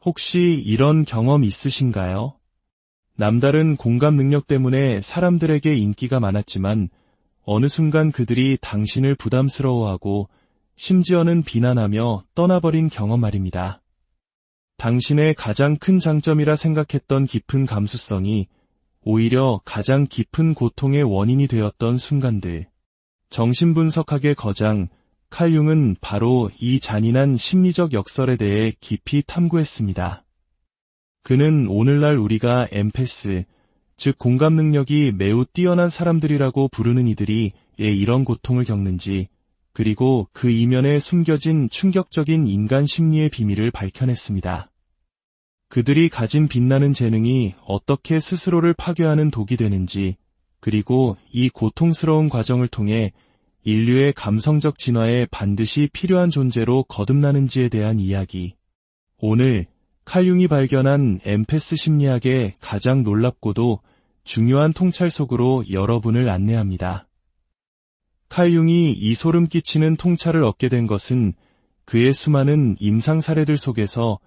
혹시 이런 경험 있으신가요? 남다른 공감 능력 때문에 사람들에게 인기가 많았지만 어느 순간 그들이 당신을 부담스러워하고 심지어는 비난하며 떠나버린 경험 말입니다. 당신의 가장 큰 장점이라 생각했던 깊은 감수성이 오히려 가장 깊은 고통의 원인이 되었던 순간들. 정신분석학의 거장 칼 융은 바로 이 잔인한 심리적 역설에 대해 깊이 탐구했습니다. 그는 오늘날 우리가 엠패스, 즉 공감 능력이 매우 뛰어난 사람들이라고 부르는 이들이 왜 이런 고통을 겪는지, 그리고 그 이면에 숨겨진 충격적인 인간 심리의 비밀을 밝혀냈습니다. 그들이 가진 빛나는 재능이 어떻게 스스로를 파괴하는 독이 되는지, 그리고 이 고통스러운 과정을 통해 인류의 감성적 진화에 반드시 필요한 존재로 거듭나는지에 대한 이야기. 오늘 칼 융이 발견한 엠패스 심리학의 가장 놀랍고도 중요한 통찰 속으로 여러분을 안내합니다. 칼 융이 이 소름 끼치는 통찰을 얻게 된 것은 그의 수많은 임상 사례들 속에서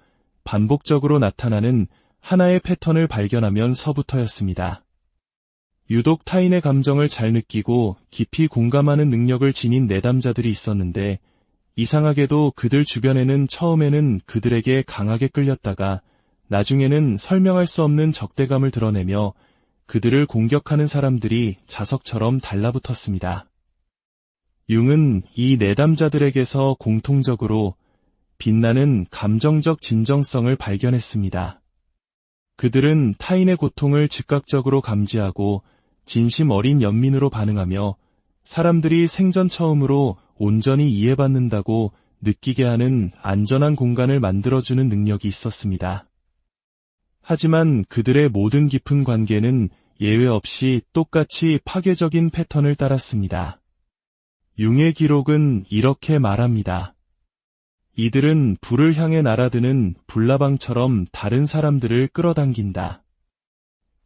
반복적으로 나타나는 하나의 패턴을 발견하면서부터였습니다. 유독 타인의 감정을 잘 느끼고 깊이 공감하는 능력을 지닌 내담자들이 있었는데 이상하게도 그들 주변에는 처음에는 그들에게 강하게 끌렸다가 나중에는 설명할 수 없는 적대감을 드러내며 그들을 공격하는 사람들이 자석처럼 달라붙었습니다. 융은 이 내담자들에게서 공통적으로 빛나는 감정적 진정성을 발견했습니다. 그들은 타인의 고통을 즉각적으로 감지하고 진심 어린 연민으로 반응하며 사람들이 생전 처음으로 온전히 이해받는다고 느끼게 하는 안전한 공간을 만들어주는 능력이 있었습니다. 하지만 그들의 모든 깊은 관계는 예외 없이 똑같이 파괴적인 패턴을 따랐습니다. 융의 기록은 이렇게 말합니다. 이들은 불을 향해 날아드는 불나방처럼 다른 사람들을 끌어당긴다.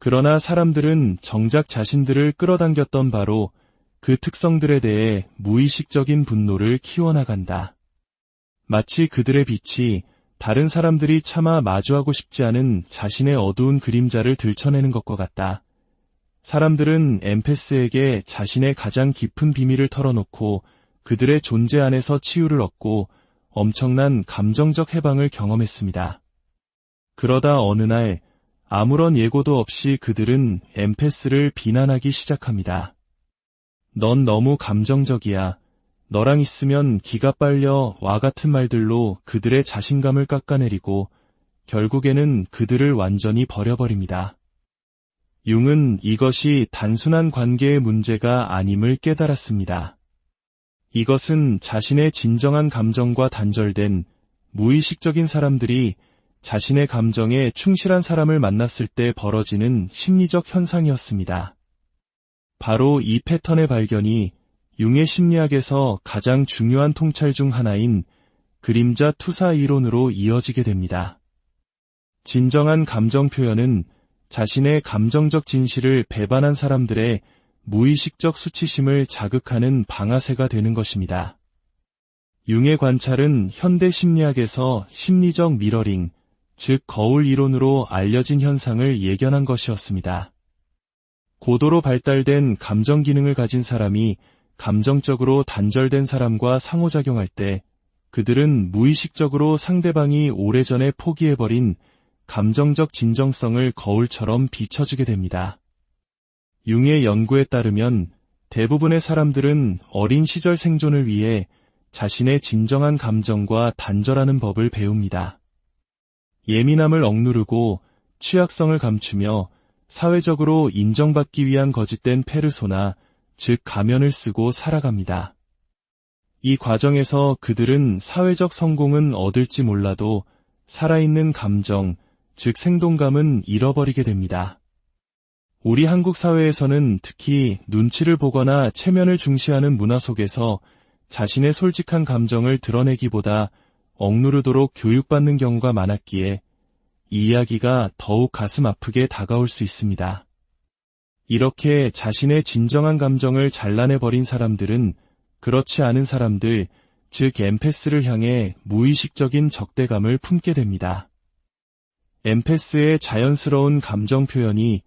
그러나 사람들은 정작 자신들을 끌어당겼던 바로 그 특성들에 대해 무의식적인 분노를 키워나간다. 마치 그들의 빛이 다른 사람들이 차마 마주하고 싶지 않은 자신의 어두운 그림자를 들춰내는 것과 같다. 사람들은 엠패스에게 자신의 가장 깊은 비밀을 털어놓고 그들의 존재 안에서 치유를 얻고 엄청난 감정적 해방을 경험했습니다. 그러다 어느 날 아무런 예고도 없이 그들은 엠패스를 비난하기 시작합니다. 넌 너무 감정적이야. 너랑 있으면 기가 빨려 와 같은 말들로 그들의 자신감을 깎아내리고 결국에는 그들을 완전히 버려버립니다. 융은 이것이 단순한 관계의 문제가 아님을 깨달았습니다. 이것은 자신의 진정한 감정과 단절된 무의식적인 사람들이 자신의 감정에 충실한 사람을 만났을 때 벌어지는 심리적 현상이었습니다. 바로 이 패턴의 발견이 융의 심리학에서 가장 중요한 통찰 중 하나인 그림자 투사 이론으로 이어지게 됩니다. 진정한 감정 표현은 자신의 감정적 진실을 배반한 사람들의 무의식적 수치심을 자극하는 방아쇠가 되는 것입니다. 융의 관찰은 현대 심리학에서 심리적 미러링, 즉 거울 이론으로 알려진 현상을 예견한 것이었습니다. 고도로 발달된 감정 기능을 가진 사람이 감정적으로 단절된 사람과 상호작용할 때 그들은 무의식적으로 상대방이 오래전에 포기해버린 감정적 진정성을 거울처럼 비춰주게 됩니다. 융의 연구에 따르면 대부분의 사람들은 어린 시절 생존을 위해 자신의 진정한 감정과 단절하는 법을 배웁니다. 예민함을 억누르고 취약성을 감추며 사회적으로 인정받기 위한 거짓된 페르소나, 즉 가면을 쓰고 살아갑니다. 이 과정에서 그들은 사회적 성공은 얻을지 몰라도 살아있는 감정, 즉 생동감은 잃어버리게 됩니다. 우리 한국 사회에서는 특히 눈치를 보거나 체면을 중시하는 문화 속에서 자신의 솔직한 감정을 드러내기보다 억누르도록 교육받는 경우가 많았기에 이 이야기가 더욱 가슴 아프게 다가올 수 있습니다. 이렇게 자신의 진정한 감정을 잘라내버린 사람들은 그렇지 않은 사람들, 즉 엠패스를 향해 무의식적인 적대감을 품게 됩니다. 엠패스의 자연스러운 감정 표현이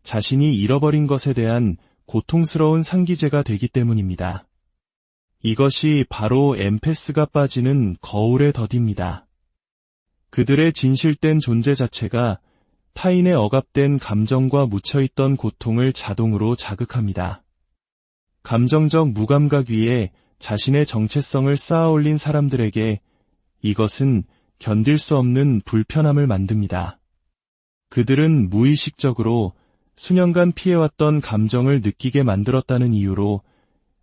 자신이 잃어버린 것에 대한 고통스러운 상기제가 되기 때문입니다. 이것이 바로 엠패스가 빠지는 거울의 덫입니다. 그들의 진실된 존재 자체가 타인의 억압된 감정과 묻혀있던 고통을 자동으로 자극합니다. 감정적 무감각 위에 자신의 정체성을 쌓아올린 사람들에게 이것은 견딜 수 없는 불편함을 만듭니다. 그들은 무의식적으로 수년간 피해왔던 감정을 느끼게 만들었다는 이유로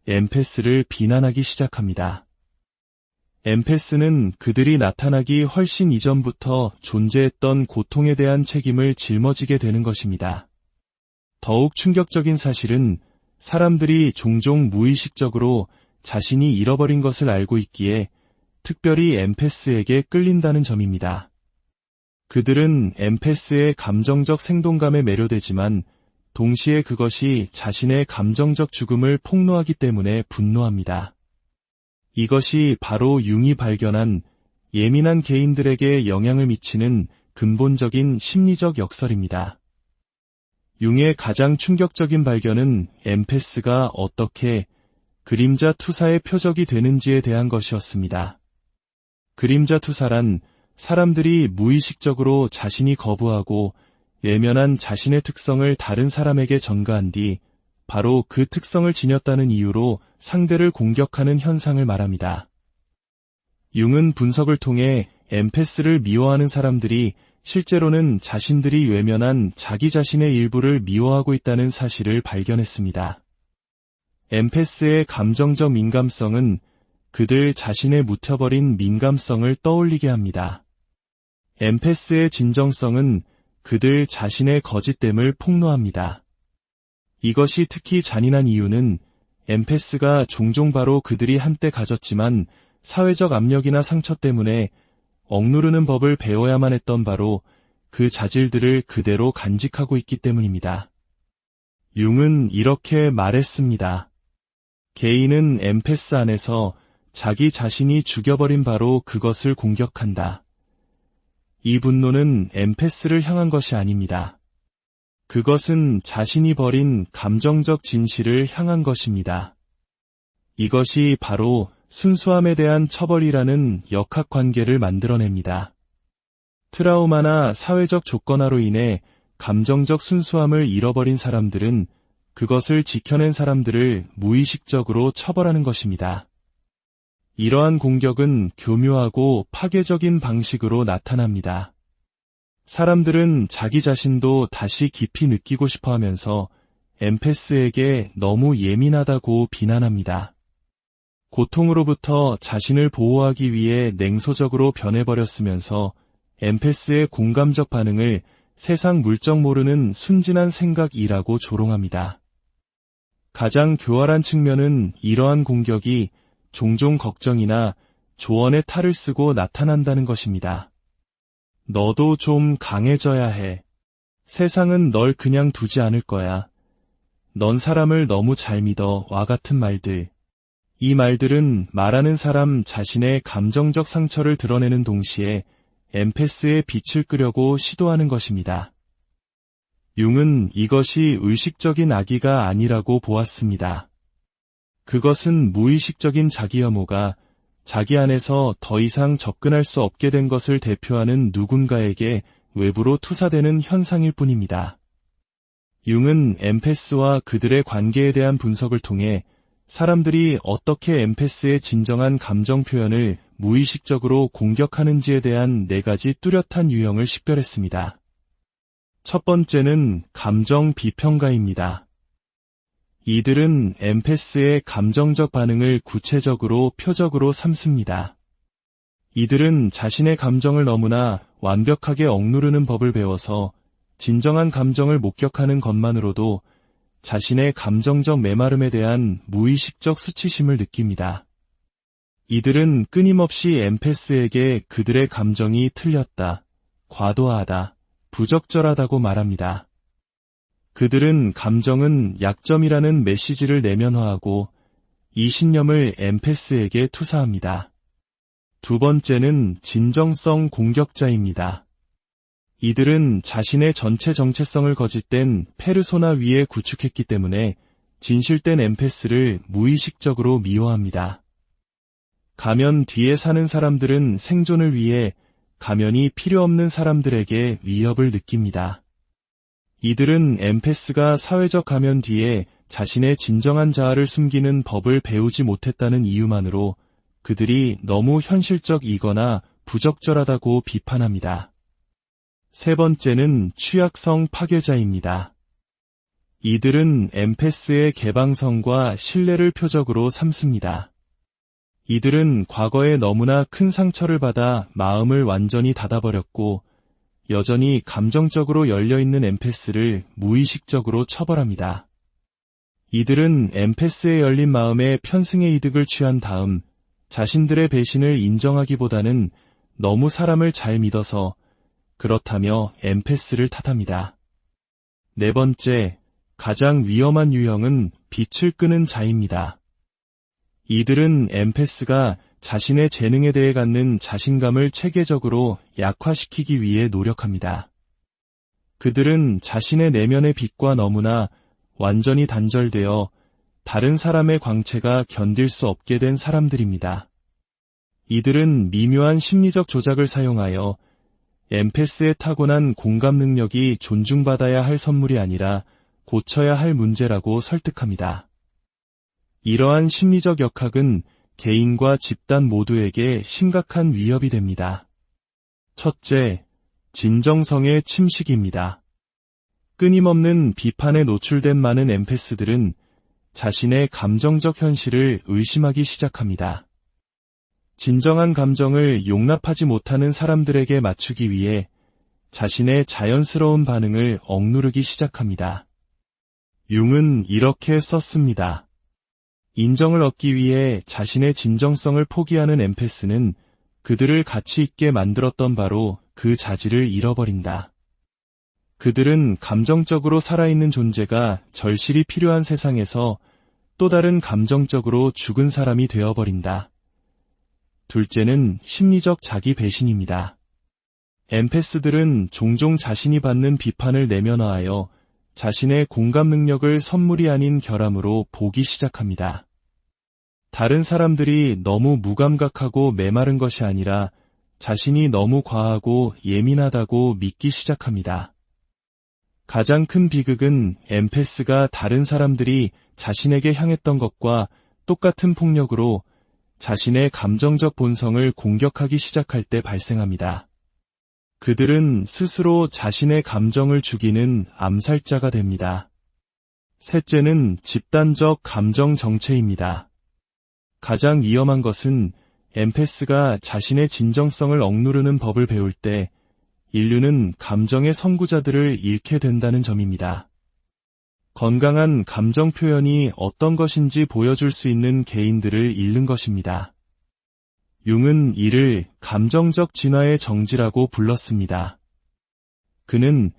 엠패스를 비난하기 시작합니다. 엠패스는 그들이 나타나기 훨씬 이전부터 존재했던 고통에 대한 책임을 짊어지게 되는 것입니다. 더욱 충격적인 사실은 사람들이 종종 무의식적으로 자신이 잃어버린 것을 알고 있기에 특별히 엠패스에게 끌린다는 점입니다. 그들은 엠패스의 감정적 생동감에 매료되지만 동시에 그것이 자신의 감정적 죽음을 폭로하기 때문에 분노합니다. 이것이 바로 융이 발견한 예민한 개인들에게 영향을 미치는 근본적인 심리적 역설입니다. 융의 가장 충격적인 발견은 엠패스가 어떻게 그림자 투사의 표적이 되는지에 대한 것이었습니다. 그림자 투사란 사람들이 무의식적으로 자신이 거부하고 외면한 자신의 특성을 다른 사람에게 전가한 뒤 바로 그 특성을 지녔다는 이유로 상대를 공격하는 현상을 말합니다. 융은 분석을 통해 엠패스를 미워하는 사람들이 실제로는 자신들이 외면한 자기 자신의 일부를 미워하고 있다는 사실을 발견했습니다. 엠패스의 감정적 민감성은 그들 자신의 묻혀버린 민감성을 떠올리게 합니다. 엠패스의 진정성은 그들 자신의 거짓됨을 폭로합니다. 이것이 특히 잔인한 이유는 엠패스가 종종 바로 그들이 한때 가졌지만 사회적 압력이나 상처 때문에 억누르는 법을 배워야만 했던 바로 그 자질들을 그대로 간직하고 있기 때문입니다. 융은 이렇게 말했습니다. 개인은 엠패스 안에서 자기 자신이 죽여버린 바로 그것을 공격한다. 이 분노는 엠패스를 향한 것이 아닙니다. 그것은 자신이 버린 감정적 진실을 향한 것입니다. 이것이 바로 순수함에 대한 처벌이라는 역학관계를 만들어냅니다. 트라우마나 사회적 조건화로 인해 감정적 순수함을 잃어버린 사람들은 그것을 지켜낸 사람들을 무의식적으로 처벌하는 것입니다. 이러한 공격은 교묘하고 파괴적인 방식으로 나타납니다. 사람들은 자기 자신도 다시 깊이 느끼고 싶어 하면서 엠패스에게 너무 예민하다고 비난합니다. 고통으로부터 자신을 보호하기 위해 냉소적으로 변해버렸으면서 엠패스의 공감적 반응을 세상 물정 모르는 순진한 생각이라고 조롱합니다. 가장 교활한 측면은 이러한 공격이 종종 걱정이나 조언의 탈을 쓰고 나타난다는 것입니다. 너도 좀 강해져야 해. 세상은 널 그냥 두지 않을 거야. 넌 사람을 너무 잘 믿어. 와 같은 말들. 이 말들은 말하는 사람 자신의 감정적 상처를 드러내는 동시에 엠패스에 빛을 끄려고 시도하는 것입니다. 융은 이것이 의식적인 악의가 아니라고 보았습니다. 그것은 무의식적인 자기 혐오가 자기 안에서 더 이상 접근할 수 없게 된 것을 대표하는 누군가에게 외부로 투사되는 현상일 뿐입니다. 융은 엠패스와 그들의 관계에 대한 분석을 통해 사람들이 어떻게 엠패스의 진정한 감정 표현을 무의식적으로 공격하는지에 대한 4가지 뚜렷한 유형을 식별했습니다. 첫 번째는 감정 비평가입니다. 이들은 엠패스의 감정적 반응을 구체적으로 표적으로 삼습니다. 이들은 자신의 감정을 너무나 완벽하게 억누르는 법을 배워서 진정한 감정을 목격하는 것만으로도 자신의 감정적 메마름에 대한 무의식적 수치심을 느낍니다. 이들은 끊임없이 엠패스에게 그들의 감정이 틀렸다, 과도하다, 부적절하다고 말합니다. 그들은 감정은 약점이라는 메시지를 내면화하고 이 신념을 엠패스에게 투사합니다. 두 번째는 진정성 공격자입니다. 이들은 자신의 전체 정체성을 거짓된 페르소나 위에 구축했기 때문에 진실된 엠패스를 무의식적으로 미워합니다. 가면 뒤에 사는 사람들은 생존을 위해 가면이 필요 없는 사람들에게 위협을 느낍니다. 이들은 엠패스가 사회적 가면 뒤에 자신의 진정한 자아를 숨기는 법을 배우지 못했다는 이유만으로 그들이 너무 현실적이거나 부적절하다고 비판합니다. 세 번째는 취약성 파괴자입니다. 이들은 엠패스의 개방성과 신뢰를 표적으로 삼습니다. 이들은 과거에 너무나 큰 상처를 받아 마음을 완전히 닫아버렸고 여전히 감정적으로 열려있는 엠패스를 무의식적으로 처벌합니다. 이들은 엠패스의 열린 마음에 편승의 이득을 취한 다음 자신들의 배신을 인정하기보다는 너무 사람을 잘 믿어서 그렇다며 엠패스를 탓합니다. 네 번째, 가장 위험한 유형은 빛을 끄는 자입니다. 이들은 엠패스가 자신의 재능에 대해 갖는 자신감을 체계적으로 약화시키기 위해 노력합니다. 그들은 자신의 내면의 빛과 너무나 완전히 단절되어 다른 사람의 광채가 견딜 수 없게 된 사람들입니다. 이들은 미묘한 심리적 조작을 사용하여 엠패스의 타고난 공감 능력이 존중받아야 할 선물이 아니라 고쳐야 할 문제라고 설득합니다. 이러한 심리적 역학은 개인과 집단 모두에게 심각한 위협이 됩니다. 첫째, 진정성의 침식입니다. 끊임없는 비판에 노출된 많은 엠패스들은 자신의 감정적 현실을 의심하기 시작합니다. 진정한 감정을 용납하지 못하는 사람들에게 맞추기 위해 자신의 자연스러운 반응을 억누르기 시작합니다. 융은 이렇게 썼습니다. 인정을 얻기 위해 자신의 진정성을 포기하는 엠패스는 그들을 가치 있게 만들었던 바로 그 자질을 잃어버린다. 그들은 감정적으로 살아있는 존재가 절실히 필요한 세상에서 또 다른 감정적으로 죽은 사람이 되어버린다. 둘째는 심리적 자기 배신입니다. 엠패스들은 종종 자신이 받는 비판을 내면화하여 자신의 공감 능력을 선물이 아닌 결함으로 보기 시작합니다. 다른 사람들이 너무 무감각하고 메마른 것이 아니라 자신이 너무 과하고 예민하다고 믿기 시작합니다. 가장 큰 비극은 엠패스가 다른 사람들이 자신에게 향했던 것과 똑같은 폭력으로 자신의 감정적 본성을 공격하기 시작할 때 발생합니다. 그들은 스스로 자신의 감정을 죽이는 암살자가 됩니다. 셋째는 집단적 감정 정체입니다. 가장 위험한 것은 엠패스가 자신의 진정성을 억누르는 법을 배울 때 인류는 감정의 선구자들을 잃게 된다는 점입니다. 건강한 감정 표현이 어떤 것인지 보여줄 수 있는 개인들을 잃는 것입니다. 융은 이를 감정적 진화의 정지라고 불렀습니다. 그는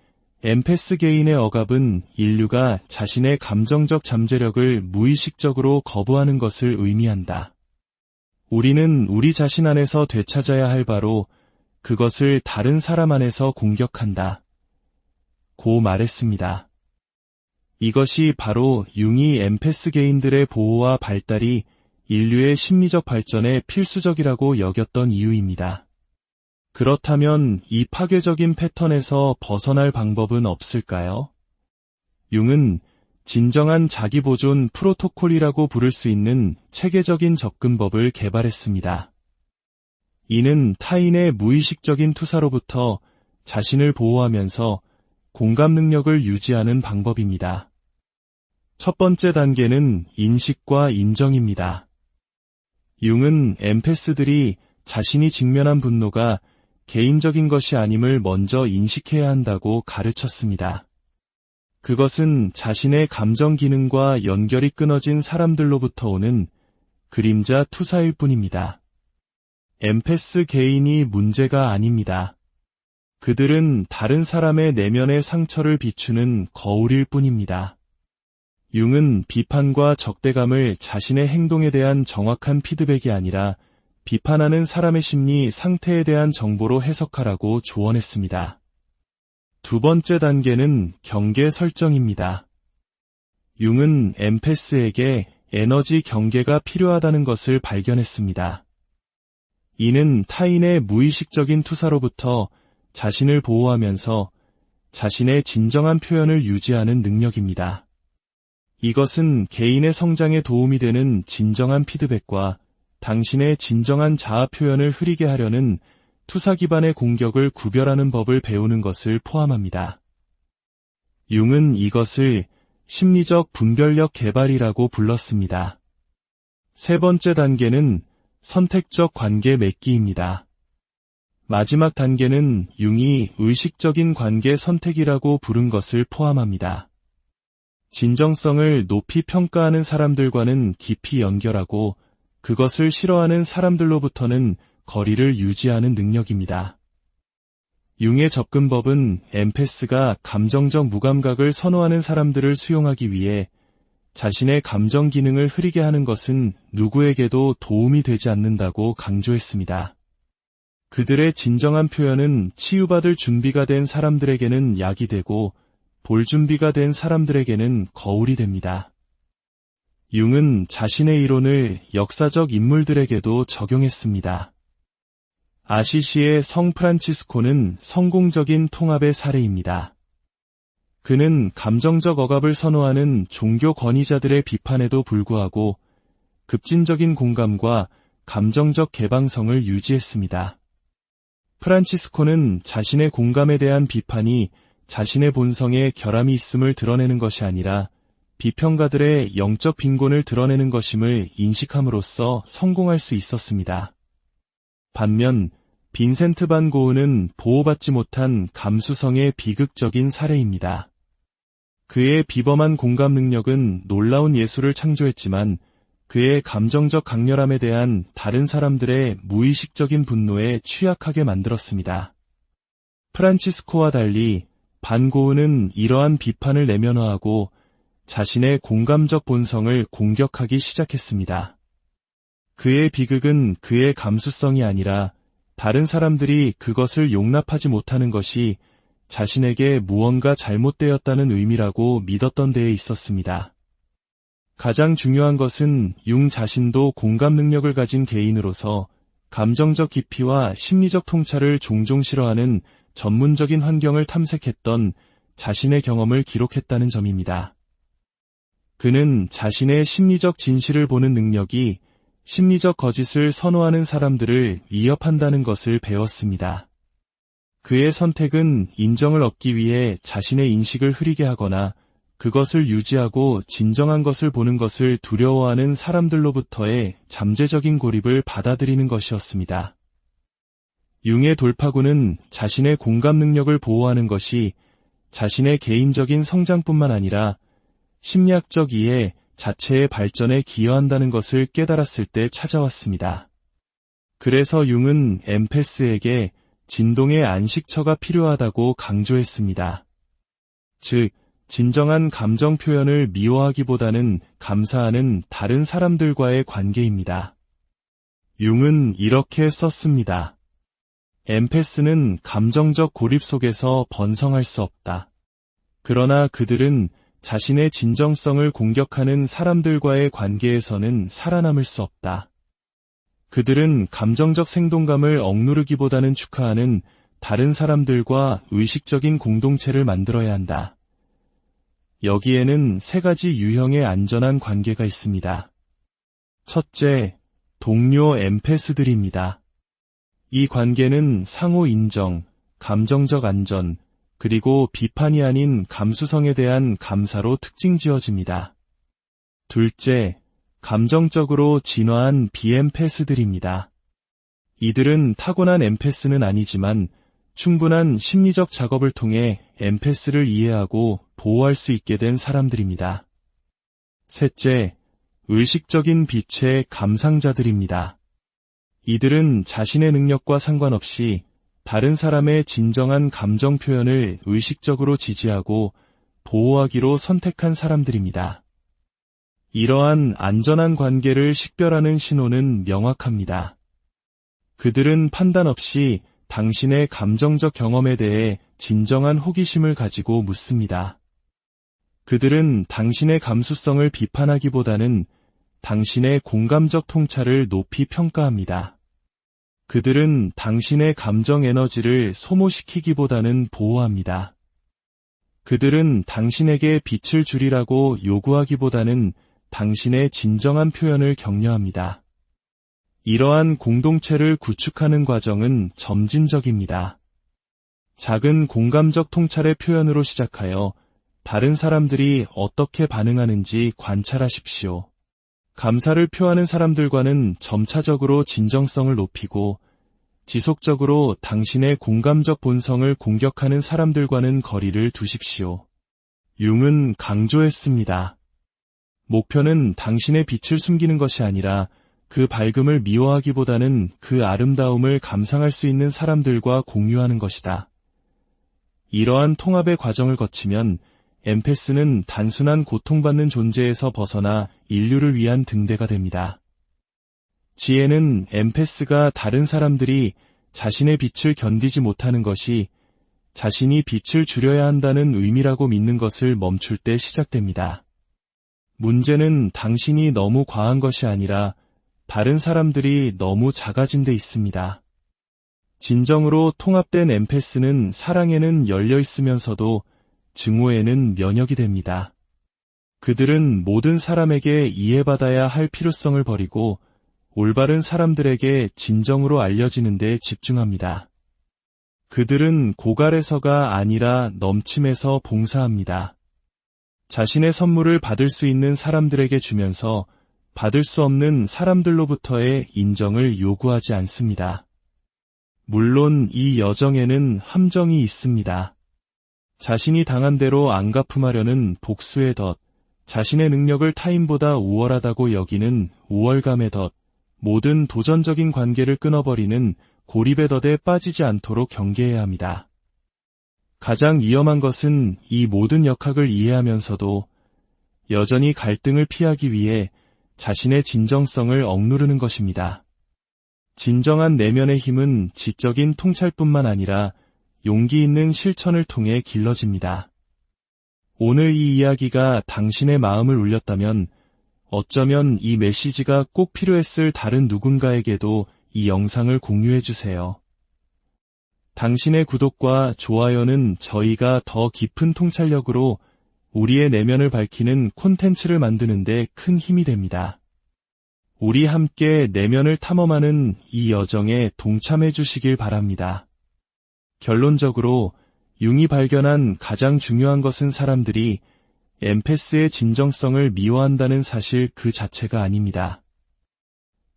엠패스 개인의 억압은 인류가 자신의 감정적 잠재력을 무의식적으로 거부하는 것을 의미한다. 우리는 우리 자신 안에서 되찾아야 할 바로 그것을 다른 사람 안에서 공격한다. 고 말했습니다. 이것이 바로 융이 엠패스 개인들의 보호와 발달이 인류의 심리적 발전에 필수적이라고 여겼던 이유입니다. 그렇다면 이 파괴적인 패턴에서 벗어날 방법은 없을까요? 융은 진정한 자기보존 프로토콜이라고 부를 수 있는 체계적인 접근법을 개발했습니다. 이는 타인의 무의식적인 투사로부터 자신을 보호하면서 공감 능력을 유지하는 방법입니다. 첫 번째 단계는 인식과 인정입니다. 융은 엠패스들이 자신이 직면한 분노가 개인적인 것이 아님을 먼저 인식해야 한다고 가르쳤습니다. 그것은 자신의 감정 기능과 연결이 끊어진 사람들로부터 오는 그림자 투사일 뿐입니다. 엠패스 개인이 문제가 아닙니다. 그들은 다른 사람의 내면의 상처를 비추는 거울일 뿐입니다. 융은 비판과 적대감을 자신의 행동에 대한 정확한 피드백이 아니라 비판하는 사람의 심리 상태에 대한 정보로 해석하라고 조언했습니다. 두 번째 단계는 경계 설정입니다. 융은 엠패스에게 에너지 경계가 필요하다는 것을 발견했습니다. 이는 타인의 무의식적인 투사로부터 자신을 보호하면서 자신의 진정한 표현을 유지하는 능력입니다. 이것은 개인의 성장에 도움이 되는 진정한 피드백과 당신의 진정한 자아 표현을 흐리게 하려는 투사 기반의 공격을 구별하는 법을 배우는 것을 포함합니다. 융은 이것을 심리적 분별력 개발이라고 불렀습니다. 세 번째 단계는 선택적 관계 맺기입니다. 마지막 단계는 융이 의식적인 관계 선택이라고 부른 것을 포함합니다. 진정성을 높이 평가하는 사람들과는 깊이 연결하고 그것을 싫어하는 사람들로부터는 거리를 유지하는 능력입니다. 융의 접근법은 엠패스가 감정적 무감각을 선호하는 사람들을 수용하기 위해 자신의 감정 기능을 흐리게 하는 것은 누구에게도 도움이 되지 않는다고 강조했습니다. 그들의 진정한 표현은 치유받을 준비가 된 사람들에게는 약이 되고 볼 준비가 된 사람들에게는 거울이 됩니다. 융은 자신의 이론을 역사적 인물들에게도 적용했습니다. 아시시의 성 프란치스코는 성공적인 통합의 사례입니다. 그는 감정적 억압을 선호하는 종교 권위자들의 비판에도 불구하고 급진적인 공감과 감정적 개방성을 유지했습니다. 프란치스코는 자신의 공감에 대한 비판이 자신의 본성에 결함이 있음을 드러내는 것이 아니라 비평가들의 영적 빈곤을 드러내는 것임을 인식함으로써 성공할 수 있었습니다. 반면 빈센트 반 고흐는 보호받지 못한 감수성의 비극적인 사례입니다. 그의 비범한 공감 능력은 놀라운 예술을 창조했지만 그의 감정적 강렬함에 대한 다른 사람들의 무의식적인 분노에 취약하게 만들었습니다. 프란치스코와 달리 반 고흐는 이러한 비판을 내면화하고 자신의 공감적 본성을 공격하기 시작했습니다. 그의 비극은 그의 감수성이 아니라 다른 사람들이 그것을 용납하지 못하는 것이 자신에게 무언가 잘못되었다는 의미라고 믿었던 데에 있었습니다. 가장 중요한 것은 융 자신도 공감 능력을 가진 개인으로서 감정적 깊이와 심리적 통찰을 종종 싫어하는 전문적인 환경을 탐색했던 자신의 경험을 기록했다는 점입니다. 그는 자신의 심리적 진실을 보는 능력이 심리적 거짓을 선호하는 사람들을 위협한다는 것을 배웠습니다. 그의 선택은 인정을 얻기 위해 자신의 인식을 흐리게 하거나 그것을 유지하고 진정한 것을 보는 것을 두려워하는 사람들로부터의 잠재적인 고립을 받아들이는 것이었습니다. 융의 돌파구는 자신의 공감 능력을 보호하는 것이 자신의 개인적인 성장뿐만 아니라 심리학적 이해 자체의 발전에 기여한다는 것을 깨달았을 때 찾아왔습니다. 그래서 융은 엠패스에게 진동의 안식처가 필요하다고 강조했습니다. 즉, 진정한 감정 표현을 미워하기보다는 감사하는 다른 사람들과의 관계입니다. 융은 이렇게 썼습니다. 엠패스는 감정적 고립 속에서 번성할 수 없다. 그러나 그들은 자신의 진정성을 공격하는 사람들과의 관계에서는 살아남을 수 없다. 그들은 감정적 생동감을 억누르기보다는 축하하는 다른 사람들과 의식적인 공동체를 만들어야 한다. 여기에는 세 가지 유형의 안전한 관계가 있습니다. 첫째, 동료 엠패스들입니다. 이 관계는 상호 인정, 감정적 안전, 그리고 비판이 아닌 감수성에 대한 감사로 특징지어집니다. 둘째, 감정적으로 진화한 비엠패스들입니다. 이들은 타고난 엠패스는 아니지만 충분한 심리적 작업을 통해 엠패스를 이해하고 보호할 수 있게 된 사람들입니다. 셋째, 의식적인 빛의 감상자들입니다. 이들은 자신의 능력과 상관없이 다른 사람의 진정한 감정 표현을 의식적으로 지지하고 보호하기로 선택한 사람들입니다. 이러한 안전한 관계를 식별하는 신호는 명확합니다. 그들은 판단 없이 당신의 감정적 경험에 대해 진정한 호기심을 가지고 묻습니다. 그들은 당신의 감수성을 비판하기보다는 당신의 공감적 통찰을 높이 평가합니다. 그들은 당신의 감정 에너지를 소모시키기보다는 보호합니다. 그들은 당신에게 빛을 주리라고 요구하기보다는 당신의 진정한 표현을 격려합니다. 이러한 공동체를 구축하는 과정은 점진적입니다. 작은 공감적 통찰의 표현으로 시작하여 다른 사람들이 어떻게 반응하는지 관찰하십시오. 감사를 표하는 사람들과는 점차적으로 진정성을 높이고 지속적으로 당신의 공감적 본성을 공격하는 사람들과는 거리를 두십시오. 융은 강조했습니다. 목표는 당신의 빛을 숨기는 것이 아니라 그 밝음을 미워하기보다는 그 아름다움을 감상할 수 있는 사람들과 공유하는 것이다. 이러한 통합의 과정을 거치면 엠패스는 단순한 고통받는 존재에서 벗어나 인류를 위한 등대가 됩니다. 지혜는 엠패스가 다른 사람들이 자신의 빛을 견디지 못하는 것이 자신이 빛을 줄여야 한다는 의미라고 믿는 것을 멈출 때 시작됩니다. 문제는 당신이 너무 과한 것이 아니라 다른 사람들이 너무 작아진 데 있습니다. 진정으로 통합된 엠패스는 사랑에는 열려 있으면서도 증오에는 면역이 됩니다. 그들은 모든 사람에게 이해받아야 할 필요성을 버리고 올바른 사람들에게 진정으로 알려지는 데 집중합니다. 그들은 고갈에서가 아니라 넘침에서 봉사합니다. 자신의 선물을 받을 수 있는 사람들에게 주면서 받을 수 없는 사람들로부터의 인정을 요구하지 않습니다. 물론 이 여정에는 함정이 있습니다. 자신이 당한 대로 안갚음하려는 복수의 덫, 자신의 능력을 타인보다 우월하다고 여기는 우월감의 덫, 모든 도전적인 관계를 끊어버리는 고립의 덫에 빠지지 않도록 경계해야 합니다. 가장 위험한 것은 이 모든 역학을 이해하면서도 여전히 갈등을 피하기 위해 자신의 진정성을 억누르는 것입니다. 진정한 내면의 힘은 지적인 통찰뿐만 아니라 용기 있는 실천을 통해 길러집니다. 오늘 이 이야기가 당신의 마음을 울렸다면 어쩌면 이 메시지가 꼭 필요했을 다른 누군가에게도 이 영상을 공유해주세요. 당신의 구독과 좋아요는 저희가 더 깊은 통찰력으로 우리의 내면을 밝히는 콘텐츠를 만드는 데 큰 힘이 됩니다. 우리 함께 내면을 탐험하는 이 여정에 동참해 주시길 바랍니다. 결론적으로 융이 발견한 가장 중요한 것은 사람들이 엠패스의 진정성을 미워한다는 사실 그 자체가 아닙니다.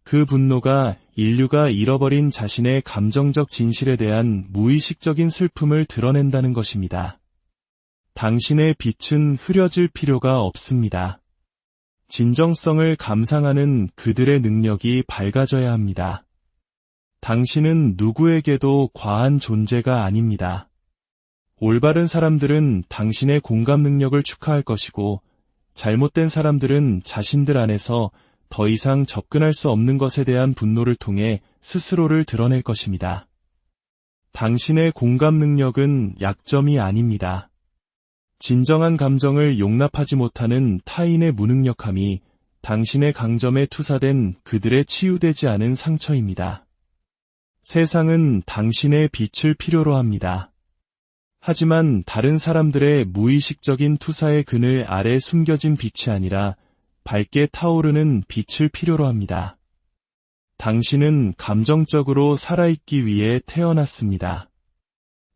그 분노가 인류가 잃어버린 자신의 감정적 진실에 대한 무의식적인 슬픔을 드러낸다는 것입니다. 당신의 빛은 흐려질 필요가 없습니다. 진정성을 감상하는 그들의 능력이 밝아져야 합니다. 당신은 누구에게도 과한 존재가 아닙니다. 올바른 사람들은 당신의 공감 능력을 축하할 것이고 잘못된 사람들은 자신들 안에서 더 이상 접근할 수 없는 것에 대한 분노를 통해 스스로를 드러낼 것입니다. 당신의 공감 능력은 약점이 아닙니다. 진정한 감정을 용납하지 못하는 타인의 무능력함이 당신의 강점에 투사된 그들의 치유되지 않은 상처입니다. 세상은 당신의 빛을 필요로 합니다. 하지만 다른 사람들의 무의식적인 투사의 그늘 아래 숨겨진 빛이 아니라 밝게 타오르는 빛을 필요로 합니다. 당신은 감정적으로 살아있기 위해 태어났습니다.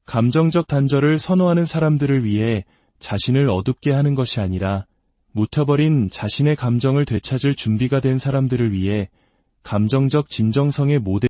감정적 단절을 선호하는 사람들을 위해 자신을 어둡게 하는 것이 아니라 묻혀버린 자신의 감정을 되찾을 준비가 된 사람들을 위해 감정적 진정성의 모델